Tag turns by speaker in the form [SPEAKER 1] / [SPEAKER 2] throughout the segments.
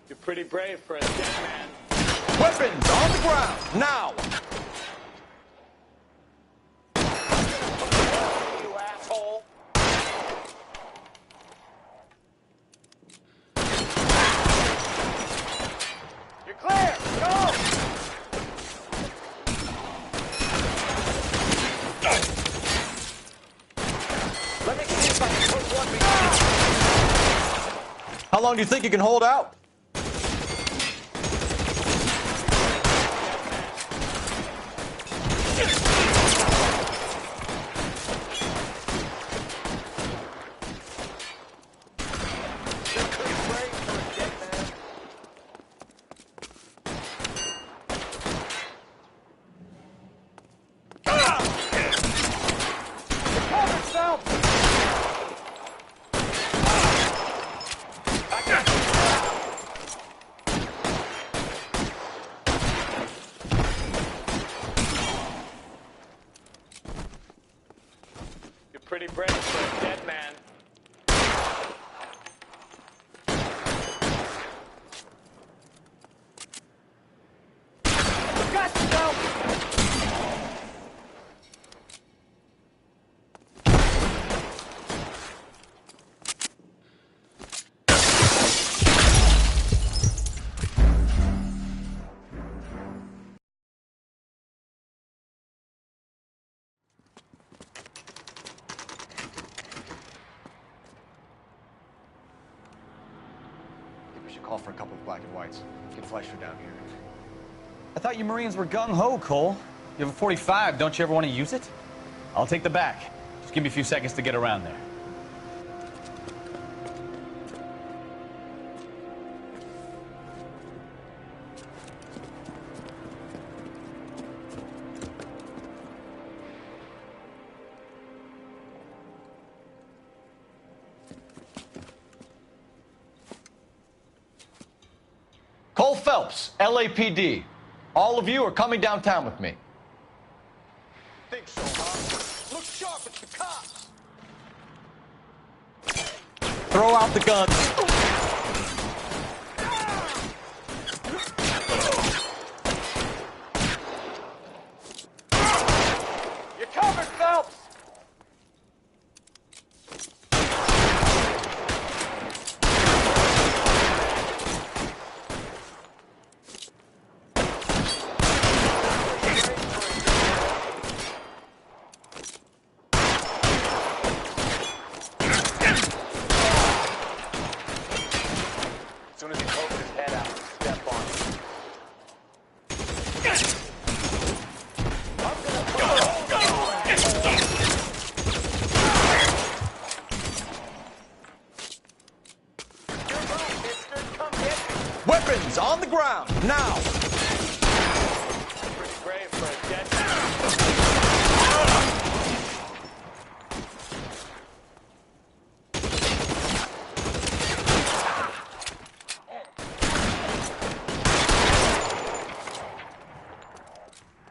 [SPEAKER 1] You're pretty brave for a dead man.
[SPEAKER 2] Weapons on the ground, now!
[SPEAKER 1] You asshole! You're clear! Go! Let me see if I can put one behind.
[SPEAKER 2] How long do you think you can hold out?
[SPEAKER 1] Pretty brave for a dead man. Got to go!
[SPEAKER 2] We should call for a couple of black and whites. Get Fleischer down here.
[SPEAKER 3] I thought you Marines were gung-ho, Cole. You have a 45, don't you ever want to use it? I'll take the back. Just give me a few seconds to get around there.
[SPEAKER 2] Cole Phelps, LAPD. All of you are coming downtown with me.
[SPEAKER 1] Think so, huh? Look sharp, it's the cops!
[SPEAKER 2] Throw out the guns.
[SPEAKER 1] You're covered, Phelps! As soon as he pokes his head out, step on it. I'm gonna put a hole in it. You're right, mister. Come get me.
[SPEAKER 2] Weapons on the ground, now!
[SPEAKER 1] Pretty brave for a dead man.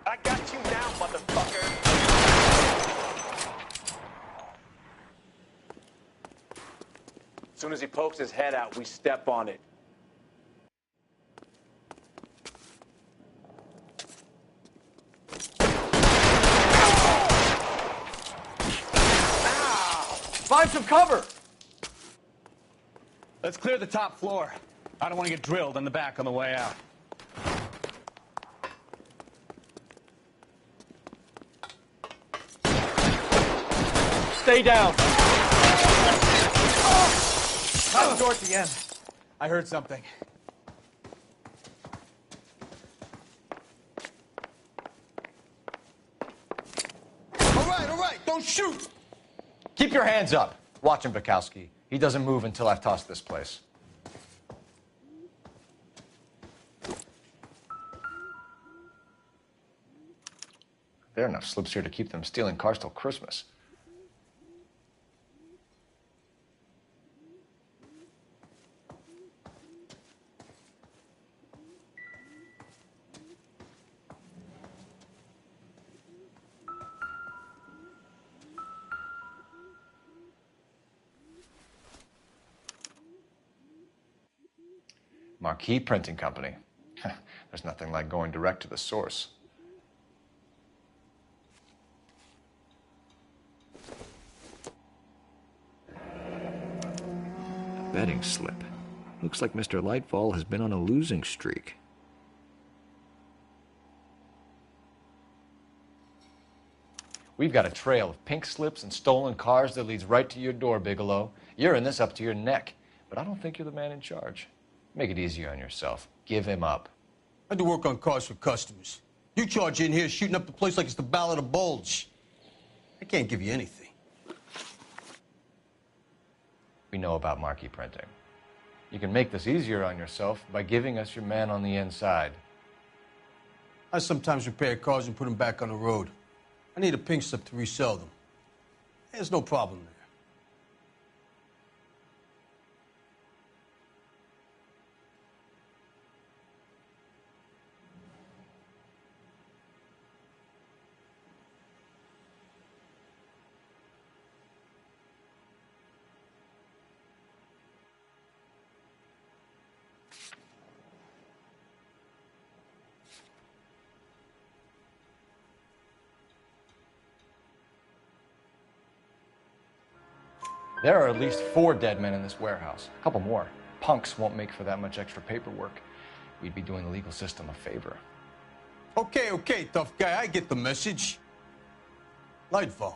[SPEAKER 1] I got you now, motherfucker. As soon as he pokes his head out, we step on it.
[SPEAKER 2] Find some cover!
[SPEAKER 3] Let's clear the top floor. I don't want to get drilled in the back on the way out.
[SPEAKER 2] Stay down.
[SPEAKER 3] Out the door at the end. I heard something.
[SPEAKER 2] All right, don't shoot! Keep your hands up. Watch him, Bukowski. He doesn't move until I've tossed this place. There are enough slips here to keep them stealing cars till Christmas. Marquee Printing Company. There's nothing like going direct to the source.
[SPEAKER 4] Betting slip. Looks like Mr. Lightfall has been on a losing streak.
[SPEAKER 2] We've got a trail of pink slips and stolen cars that leads right to your door, Bigelow. You're in this up to your neck, but I don't think you're the man in charge. Make it easier on yourself. Give him up.
[SPEAKER 5] I do work on cars for customers. You charge in here shooting up the place like it's the Ballad of Bulge. I can't give you anything.
[SPEAKER 2] We know about Marquee Printing. You can make this easier on yourself by giving us your man on the inside.
[SPEAKER 5] I sometimes repair cars and put them back on the road. I need a pink slip to resell them. There's no problem there.
[SPEAKER 2] There are at least 4 dead men in this warehouse. A couple more. Punks won't make for that much extra paperwork. We'd be doing the legal system a favor.
[SPEAKER 5] Okay, tough guy, I get the message. Lightfall,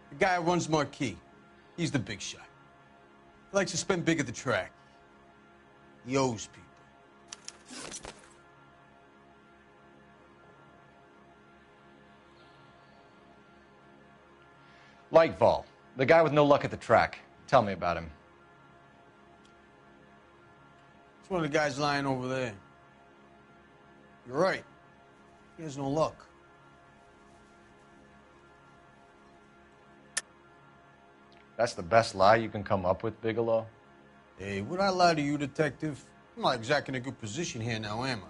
[SPEAKER 5] the guy who runs Marquee. He's the big shot. He likes to spend big at the track. He owes people.
[SPEAKER 2] Lightfall, the guy with no luck at the track. Tell me about him.
[SPEAKER 5] It's one of the guys lying over there. You're right. He has no luck.
[SPEAKER 2] That's the best lie you can come up with, Bigelow?
[SPEAKER 5] Hey, would I lie to you, detective? I'm not exactly in a good position here now, am I?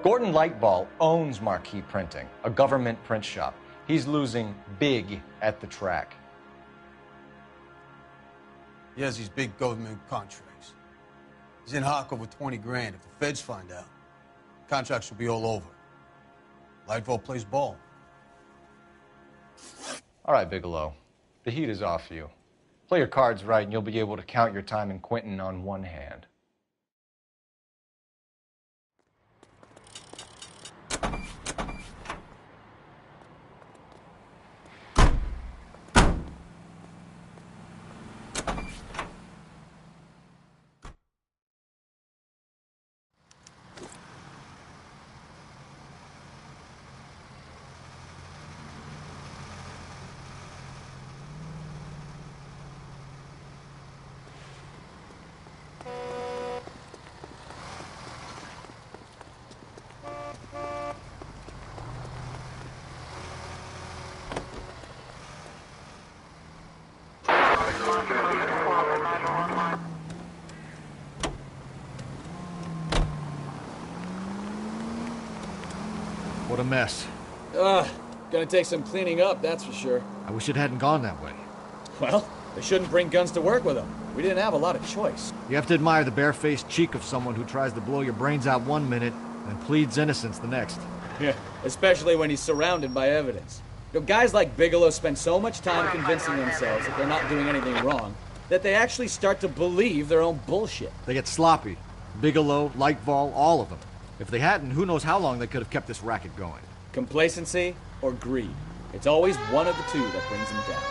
[SPEAKER 2] Gordon Lightball owns Marquee Printing, a government print shop. He's losing big at the track.
[SPEAKER 5] He has these big government contracts. He's in hock over 20 grand. If the feds find out, contracts will be all over. Lightfall plays ball.
[SPEAKER 2] All right, Bigelow. The heat is off you. Play your cards right and you'll be able to count your time in Quentin on one hand.
[SPEAKER 4] What a mess.
[SPEAKER 6] Gonna take some cleaning up, that's for sure.
[SPEAKER 4] I wish it hadn't gone that way.
[SPEAKER 6] Well, they shouldn't bring guns to work with them. We didn't have a lot of choice.
[SPEAKER 4] You have to admire the barefaced cheek of someone who tries to blow your brains out one minute and pleads innocence the next.
[SPEAKER 6] Yeah, especially when he's surrounded by evidence. You know, guys like Bigelow spend so much time convincing themselves that they're not doing anything wrong that they actually start to believe their own bullshit.
[SPEAKER 4] They get sloppy. Bigelow, Lightfall, all of them. If they hadn't, who knows how long they could have kept this racket going.
[SPEAKER 6] Complacency or greed. It's always one of the two that brings them down.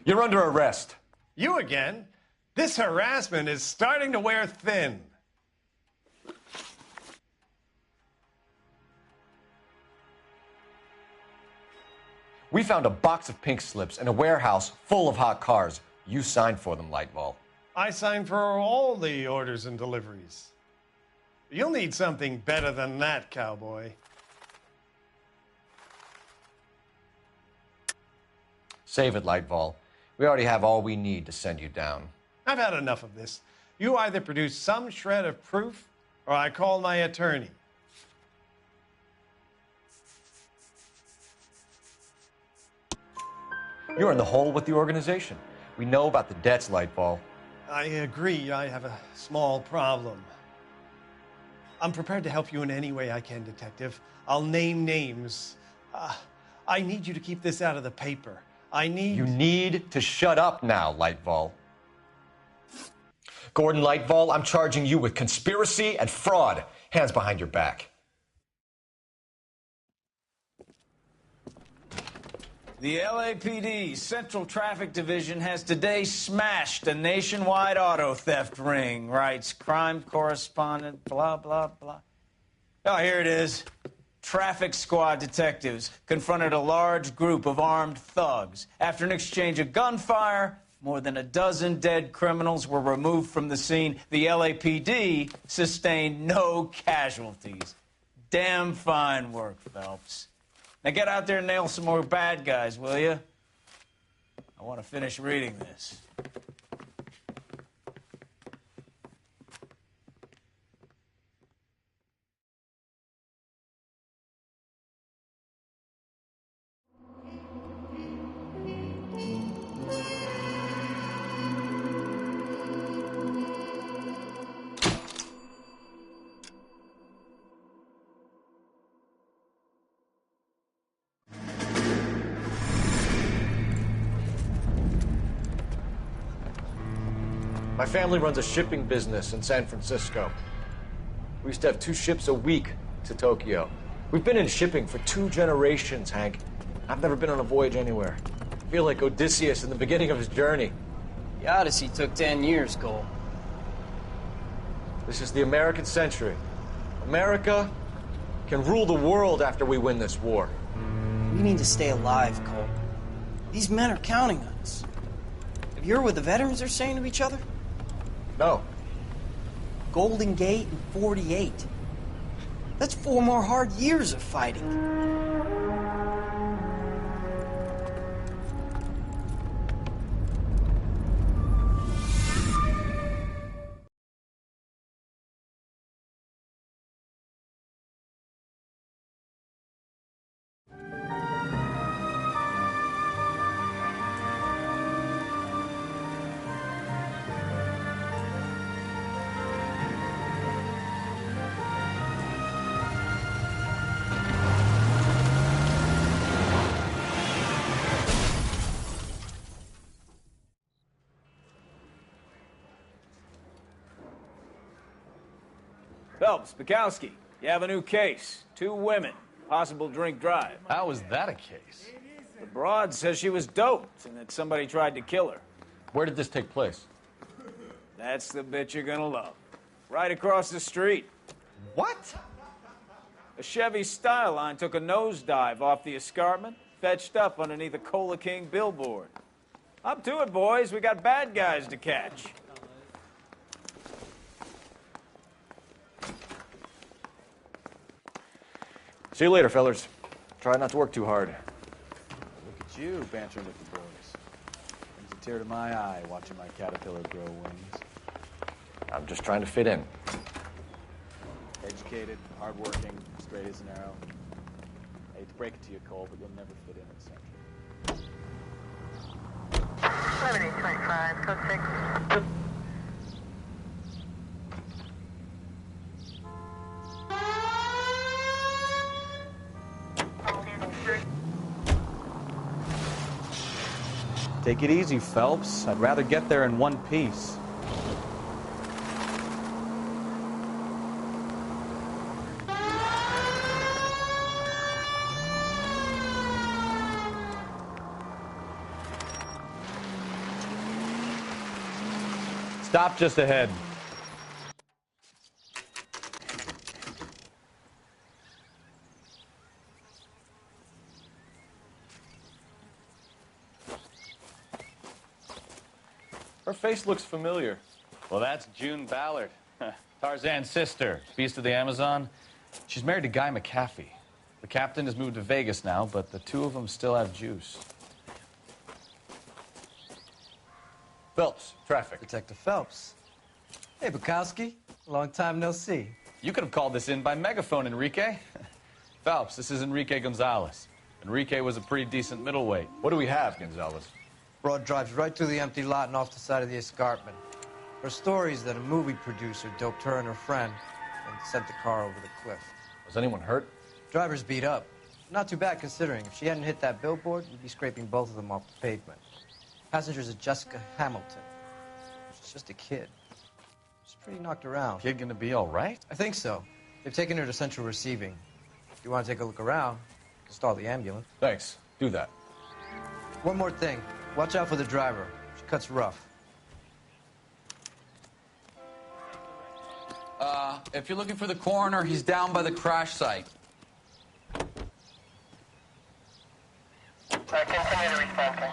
[SPEAKER 2] You're under arrest.
[SPEAKER 7] You again? This harassment is starting to wear thin.
[SPEAKER 2] We found a box of pink slips in a warehouse full of hot cars. You signed for them, Lightball.
[SPEAKER 7] I signed for all the orders and deliveries. You'll need something better than that, cowboy.
[SPEAKER 2] Save it, Lightball. We already have all we need to send you down.
[SPEAKER 7] I've had enough of this. You either produce some shred of proof, or I call my attorney.
[SPEAKER 2] You're in the hole with the organization. We know about the debts, Lightball.
[SPEAKER 7] I agree, I have a small problem. I'm prepared to help you in any way I can, Detective. I'll name names. I need you to keep this out of the paper.
[SPEAKER 2] You need to shut up now, Lightball. Gordon Lightball, I'm charging you with conspiracy and fraud. Hands behind your back.
[SPEAKER 3] The LAPD Central Traffic Division has today smashed a nationwide auto theft ring, writes crime correspondent, blah, blah, blah. Oh, here it is. Traffic squad detectives confronted a large group of armed thugs. After an exchange of gunfire, more than a dozen dead criminals were removed from the scene. The LAPD sustained no casualties. Damn fine work, Phelps. Now get out there and nail some more bad guys, will you? I want to finish reading this.
[SPEAKER 2] My family runs a shipping business in San Francisco. We used to have 2 ships a week to Tokyo. We've been in shipping for 2 generations, Hank. I've never been on a voyage anywhere. I feel like Odysseus in the beginning of his journey.
[SPEAKER 8] The Odyssey took 10 years, Cole.
[SPEAKER 2] This is the American century. America can rule the world after we win this war.
[SPEAKER 8] We need to stay alive, Cole. These men are counting on us. Have you heard what the veterans are saying to each other?
[SPEAKER 2] No.
[SPEAKER 8] Golden Gate and 48. That's 4 more hard years of fighting.
[SPEAKER 6] Phelps, Bukowski, you have a new case. 2 women, possible drink drive.
[SPEAKER 3] How was that a case?
[SPEAKER 6] The broad says she was doped and that somebody tried to kill her.
[SPEAKER 2] Where did this take place?
[SPEAKER 6] That's the bit you're gonna love. Right across the street.
[SPEAKER 7] What?
[SPEAKER 6] A Chevy Styline took a nosedive off the escarpment, fetched up underneath a Cola King billboard.
[SPEAKER 3] Up to it, boys. We got bad guys to catch.
[SPEAKER 2] See you later, fellers. Try not to work too hard.
[SPEAKER 6] Look at you bantering with the boys. Brings a tear to my eye watching my caterpillar grow wings.
[SPEAKER 2] I'm just trying to fit in.
[SPEAKER 6] Educated, hardworking, straight as an arrow. I hate to break it to you, Cole, but you'll never fit in at Central.
[SPEAKER 9] 7825, code 6.
[SPEAKER 6] Take it easy, Phelps. I'd rather get there in one piece. Stop just ahead.
[SPEAKER 2] Her face looks familiar.
[SPEAKER 3] Well, that's June Ballard, Tarzan's sister, beast of the Amazon. She's married to Guy McAfee. The captain has moved to Vegas now, but the two of them still have juice.
[SPEAKER 2] Phelps, traffic.
[SPEAKER 10] Detective Phelps. Hey, Bukowski. Long time no see.
[SPEAKER 3] You could have called this in by megaphone, Enrique. Phelps, this is Enrique Gonzalez. Enrique was a pretty decent middleweight.
[SPEAKER 2] What do we have, Gonzalez?
[SPEAKER 10] Broad drives right through the empty lot and off the side of the escarpment. Her story is that a movie producer doped her and her friend and sent the car over the cliff.
[SPEAKER 2] Was anyone hurt?
[SPEAKER 10] Driver's beat up. Not too bad considering. If she hadn't hit that billboard, you'd be scraping both of them off the pavement. Passenger's a Jessica Hamilton. She's just a kid. She's pretty knocked around.
[SPEAKER 3] Kid gonna be all right?
[SPEAKER 10] I think so. They've taken her to Central Receiving. If you want to take a look around, you can stall the ambulance.
[SPEAKER 2] Thanks. Do that.
[SPEAKER 10] One more thing. Watch out for the driver. She cuts rough.
[SPEAKER 11] If you're looking for the coroner, he's down by the crash site.
[SPEAKER 9] Continue to respond, sir.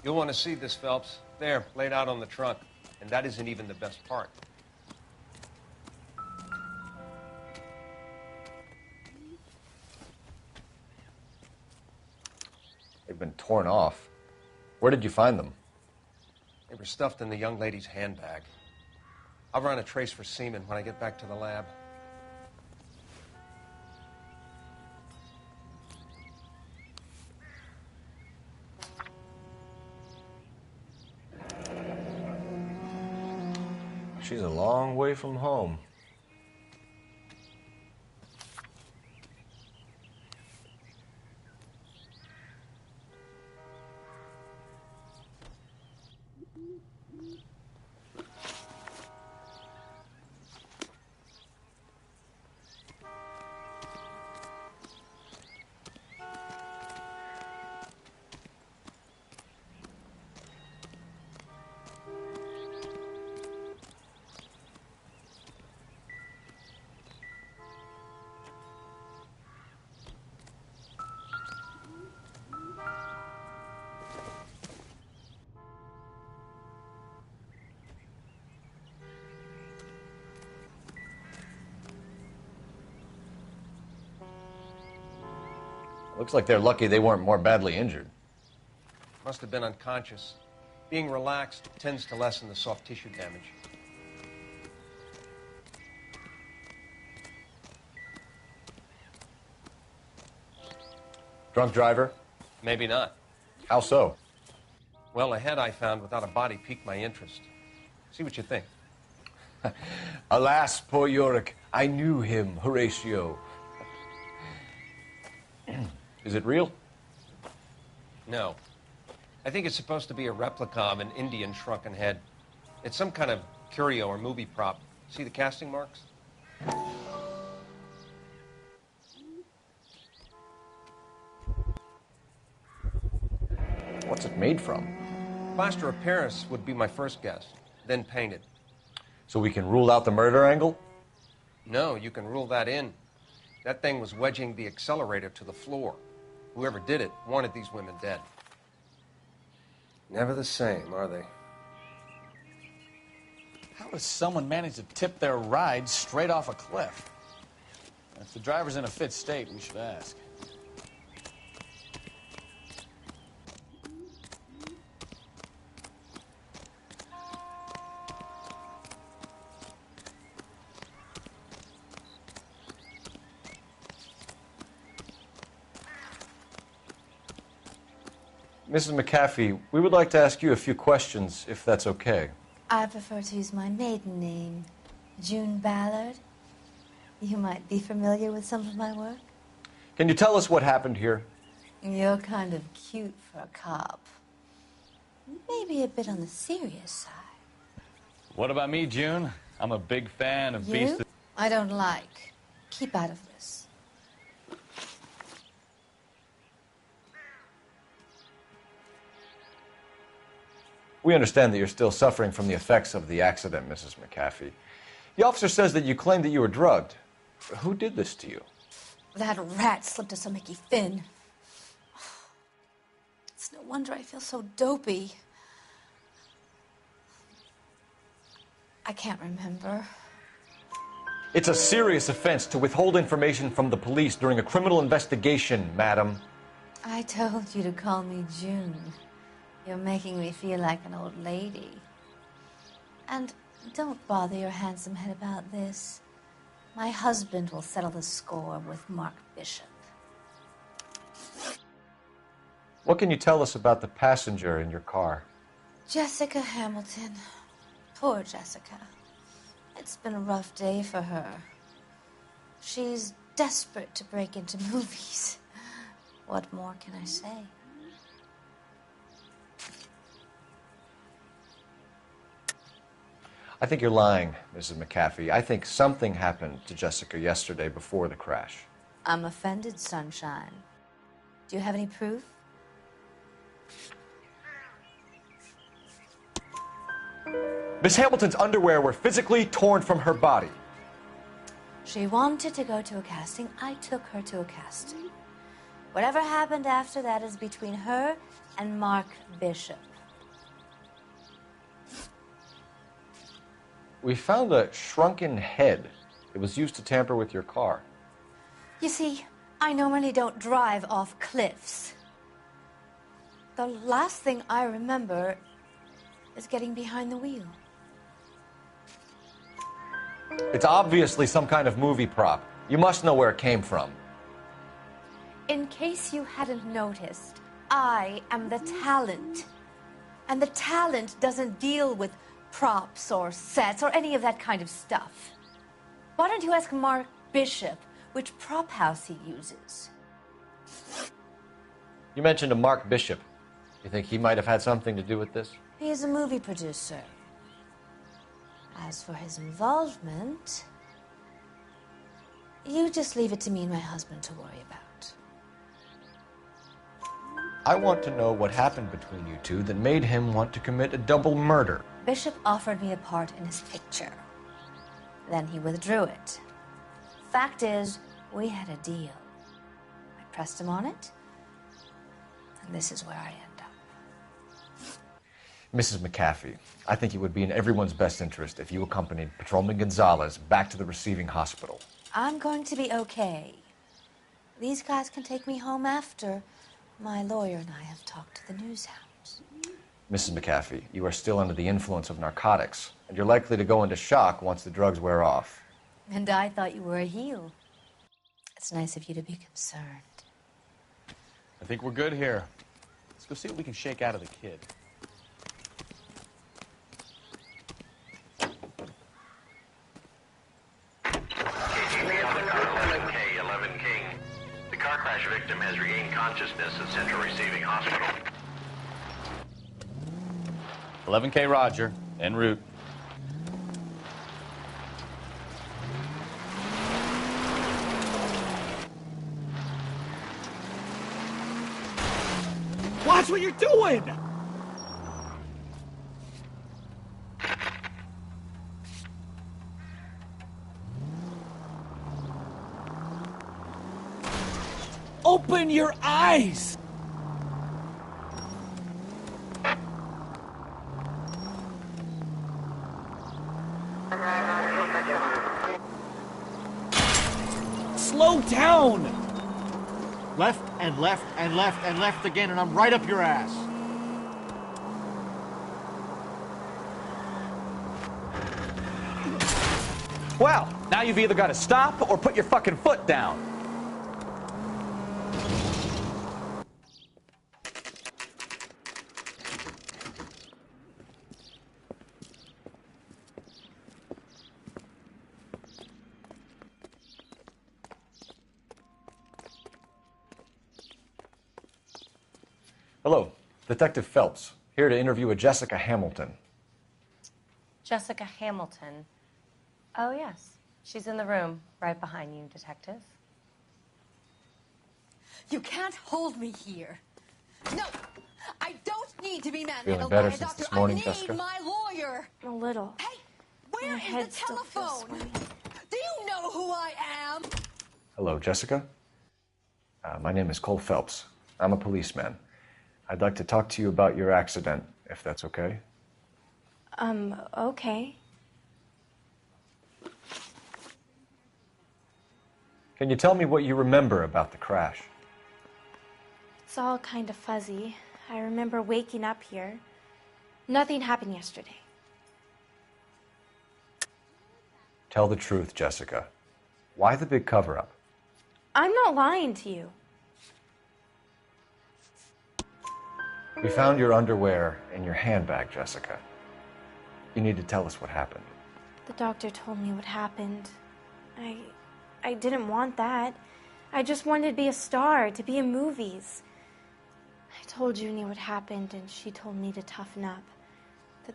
[SPEAKER 7] You'll want to see this, Phelps. There, laid out on the trunk. And that isn't even the best part.
[SPEAKER 2] They've been torn off. Where did you find them?
[SPEAKER 7] They were stuffed in the young lady's handbag. I'll run a trace for semen when I get back to the lab.
[SPEAKER 2] She's a long way from home. Looks like they're lucky they weren't more badly injured.
[SPEAKER 7] Must have been unconscious. Being relaxed tends to lessen the soft tissue damage.
[SPEAKER 2] Drunk driver?
[SPEAKER 7] Maybe not.
[SPEAKER 2] How so?
[SPEAKER 7] Well, a head I found without a body piqued my interest. See what you think.
[SPEAKER 2] Alas, poor Yorick, I knew him, Horatio. Is it real?
[SPEAKER 7] No. I think it's supposed to be a replica of an Indian shrunken head. It's some kind of curio or movie prop. See the casting marks?
[SPEAKER 2] What's it made from?
[SPEAKER 12] Plaster of Paris would be my first guess, then painted.
[SPEAKER 2] So we can rule out the murder angle?
[SPEAKER 12] No, you can rule that in. That thing was wedging the accelerator to the floor. Whoever did it wanted these women dead. Never the same, are they?
[SPEAKER 3] How does someone manage to tip their ride straight off a cliff? If the driver's in a fit state, we should ask.
[SPEAKER 2] Mrs. McAfee, we would like to ask you a few questions, if that's okay.
[SPEAKER 13] I prefer to use my maiden name, June Ballard. You might be familiar with some of my work.
[SPEAKER 2] Can you tell us what happened here?
[SPEAKER 13] You're kind of cute for a cop. Maybe a bit on the serious side.
[SPEAKER 3] What about me, June? I'm a big fan of beasts.
[SPEAKER 13] I don't like. Keep out of this.
[SPEAKER 2] We understand that you're still suffering from the effects of the accident, Mrs. McAfee. The officer says that you claimed that you were drugged. Who did this to you?
[SPEAKER 13] That rat slipped us a Mickey Finn. It's no wonder I feel so dopey. I can't remember.
[SPEAKER 2] It's a serious offense to withhold information from the police during a criminal investigation, madam.
[SPEAKER 13] I told you to call me June. You're making me feel like an old lady. And don't bother your handsome head about this. My husband will settle the score with Mark Bishop.
[SPEAKER 2] What can you tell us about the passenger in your car?
[SPEAKER 13] Jessica Hamilton. Poor Jessica. It's been a rough day for her. She's desperate to break into movies. What more can I say?
[SPEAKER 2] I think you're lying, Mrs. McAfee. I think something happened to Jessica yesterday before the crash.
[SPEAKER 13] I'm offended, Sunshine. Do you have any proof?
[SPEAKER 2] Miss Hamilton's underwear were physically torn from her body.
[SPEAKER 13] She wanted to go to a casting. I took her to a casting. Whatever happened after that is between her and Mark Bishop.
[SPEAKER 2] We found a shrunken head. It was used to tamper with your car.
[SPEAKER 13] You see, I normally don't drive off cliffs. The last thing I remember is getting behind the wheel.
[SPEAKER 2] It's obviously some kind of movie prop. You must know where it came from.
[SPEAKER 13] In case you hadn't noticed, I am the talent. And the talent doesn't deal with props or sets or any of that kind of stuff. Why don't you ask Mark Bishop which prop house he uses?
[SPEAKER 2] You mentioned a Mark Bishop. You think he might have had something to do with this?
[SPEAKER 13] He is a movie producer. As for his involvement, you just leave it to me and my husband to worry about.
[SPEAKER 2] I want to know what happened between you two that made him want to commit a double murder.
[SPEAKER 13] Bishop offered me a part in his picture. Then he withdrew it. Fact is, we had a deal. I pressed him on it, and this is where I end up.
[SPEAKER 2] Mrs. McAfee, I think it would be in everyone's best interest if you accompanied Patrolman Gonzalez back to the receiving hospital.
[SPEAKER 13] I'm going to be okay. These guys can take me home after. My lawyer and I have talked to the news hounds.
[SPEAKER 2] Mrs. McAfee, you are still under the influence of narcotics, and you're likely to go into shock once the drugs wear off.
[SPEAKER 13] And I thought you were a heel. It's nice of you to be concerned.
[SPEAKER 3] I think we're good here. Let's go see what we can shake out of the kid.
[SPEAKER 14] The car crash victim has regained consciousness at Central Receiving Hospital.
[SPEAKER 3] 11K Roger, en route.
[SPEAKER 4] What?
[SPEAKER 6] Watch what you're doing! Open your eyes! Slow down!
[SPEAKER 4] Left and left and left and left again, and I'm right up your ass.
[SPEAKER 6] Well, now you've either got to stop or put your fucking foot down.
[SPEAKER 2] Hello, Detective Phelps, here to interview a Jessica Hamilton.
[SPEAKER 15] Jessica Hamilton. Oh, yes. She's in the room, right behind you, Detective.
[SPEAKER 13] You can't hold me here. No, I don't need to be
[SPEAKER 2] Feeling
[SPEAKER 13] manhandled
[SPEAKER 2] better
[SPEAKER 13] by a
[SPEAKER 2] since
[SPEAKER 13] doctor.
[SPEAKER 2] this morning,
[SPEAKER 13] I need
[SPEAKER 2] Jessica?
[SPEAKER 13] my lawyer.
[SPEAKER 15] A little.
[SPEAKER 13] Hey, where
[SPEAKER 15] My
[SPEAKER 13] is
[SPEAKER 15] head
[SPEAKER 13] the
[SPEAKER 15] still feels
[SPEAKER 13] telephone? Do you know who I am?
[SPEAKER 2] Hello, Jessica. My name is Cole Phelps. I'm a policeman. I'd like to talk to you about your accident, if that's okay.
[SPEAKER 15] Okay.
[SPEAKER 2] Can you tell me what you remember about the crash?
[SPEAKER 15] It's all kind of fuzzy. I remember waking up here. Nothing happened yesterday.
[SPEAKER 2] Tell the truth, Jessica. Why the big cover-up?
[SPEAKER 15] I'm not lying to you.
[SPEAKER 2] We found your underwear in your handbag, Jessica. You need to tell us what happened.
[SPEAKER 15] The doctor told me what happened. I didn't want that. I just wanted to be a star, to be in movies. I told Junie what happened, and she told me to toughen up.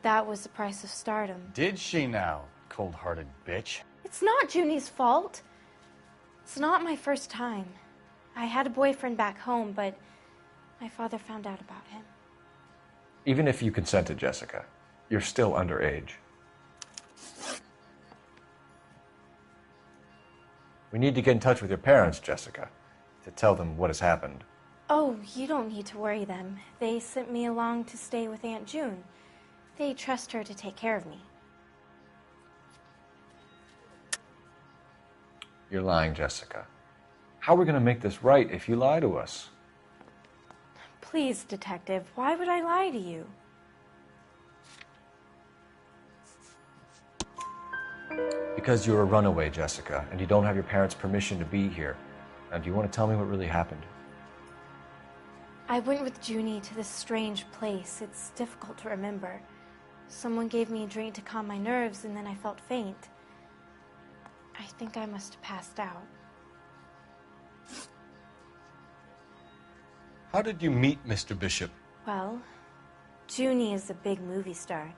[SPEAKER 15] That was the price of stardom.
[SPEAKER 4] Did she now, cold-hearted bitch?
[SPEAKER 15] It's not Junie's fault. It's not my first time. I had a boyfriend back home, but my father found out about him.
[SPEAKER 2] Even if you consented, Jessica, you're still underage. We need to get in touch with your parents, Jessica, to tell them what has happened.
[SPEAKER 15] Oh, you don't need to worry them. They sent me along to stay with Aunt June. They trust her to take care of me.
[SPEAKER 2] You're lying, Jessica. How are we going to make this right if you lie to us?
[SPEAKER 15] Please, Detective, why would I lie to you?
[SPEAKER 2] Because you're a runaway, Jessica, and you don't have your parents' permission to be here. Now, do you want to tell me what really happened?
[SPEAKER 15] I went with Junie to this strange place. It's difficult to remember. Someone gave me a drink to calm my nerves, and then I felt faint. I think I must have passed out.
[SPEAKER 5] How did you meet Mr. Bishop?
[SPEAKER 15] Well, Junie is a big movie star.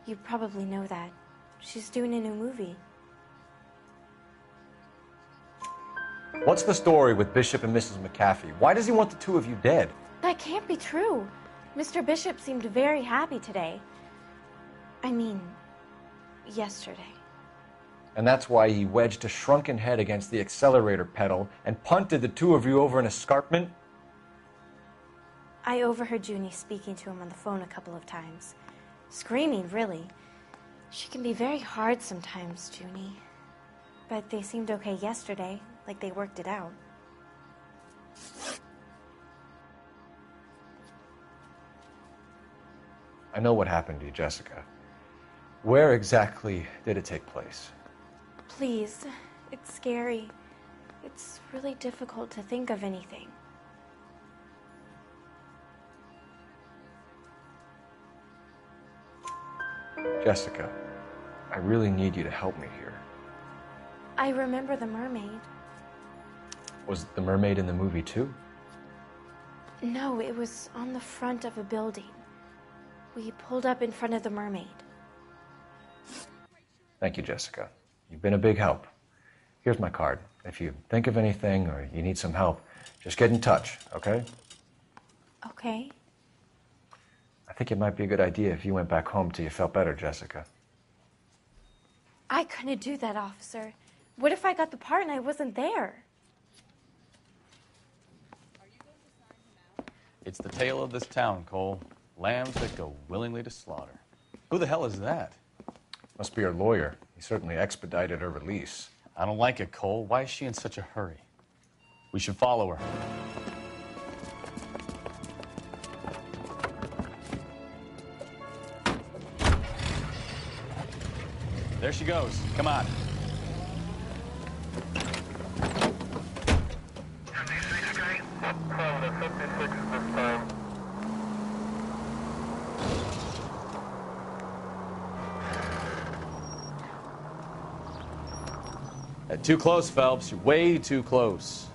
[SPEAKER 15] You probably know that. She's doing a new movie.
[SPEAKER 2] What's the story with Bishop and Mrs. McAfee? Why does he want the two of you dead?
[SPEAKER 15] That can't be true. Mr. Bishop seemed very happy today. I mean, yesterday.
[SPEAKER 2] And that's why he wedged a shrunken head against the accelerator pedal and punted the two of you over an escarpment?
[SPEAKER 15] I overheard Junie speaking to him on the phone a couple of times. Screaming, really. She can be very hard sometimes, Junie. But they seemed okay yesterday, like they worked it out.
[SPEAKER 2] I know what happened to you, Jessica. Where exactly did it take place?
[SPEAKER 15] Please, it's scary. It's really difficult to think of anything.
[SPEAKER 2] Jessica, I really need you to help me here.
[SPEAKER 15] I remember the mermaid.
[SPEAKER 2] Was the mermaid in the movie too?
[SPEAKER 15] No, it was on the front of a building. We pulled up in front of the mermaid.
[SPEAKER 2] Thank you, Jessica. You've been a big help. Here's my card. If you think of anything or you need some help, just get in touch, okay?
[SPEAKER 15] Okay.
[SPEAKER 2] I think it might be a good idea if you went back home till you felt better, Jessica.
[SPEAKER 15] I couldn't do that, officer. What if I got the part and I wasn't there?
[SPEAKER 6] It's the tale of this town, Cole. Lambs that go willingly to slaughter. Who the hell is that?
[SPEAKER 2] Must be her lawyer. He certainly expedited her release.
[SPEAKER 6] I don't like it, Cole. Why is she in such a hurry? We should follow her. There she goes. Come on. Too close, Phelps. You're way too close.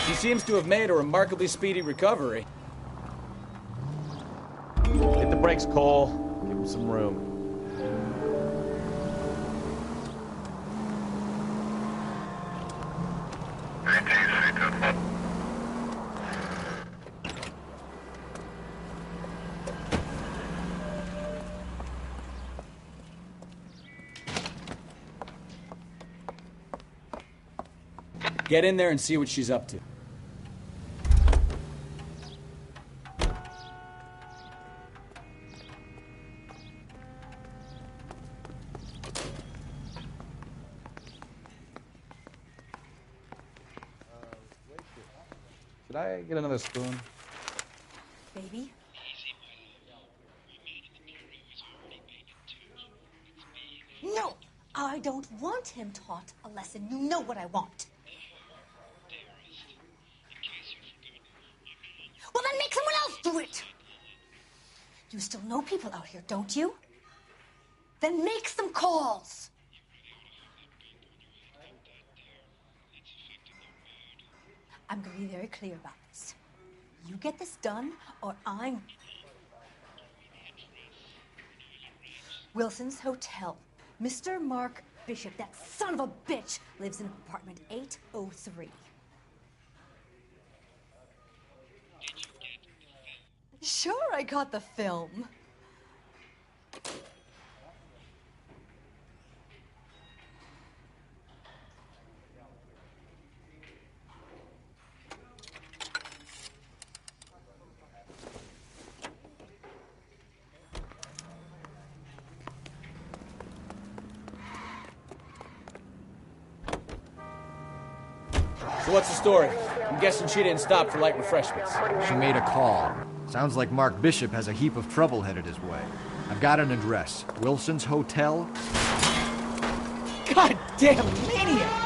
[SPEAKER 6] She seems to have made a remarkably speedy recovery. Hit the brakes, Cole. Give him some room. Get in there and see what she's up to. Should I get another spoon?
[SPEAKER 13] Baby? No! I don't want him taught a lesson. You know what I want. Well, then make someone else do it! You still know people out here, don't you? Then make some calls! I'm going to be very clear about this. You get this done, or I'm... Wilson's Hotel. Mr. Mark Bishop, that son of a bitch, lives in apartment 803. Sure, I got the film.
[SPEAKER 6] So what's the story? I'm guessing she didn't stop for light refreshments.
[SPEAKER 4] She made a call. Sounds like Mark Bishop has a heap of trouble headed his way. I've got an address. Wilson's Hotel.
[SPEAKER 6] God damn maniac!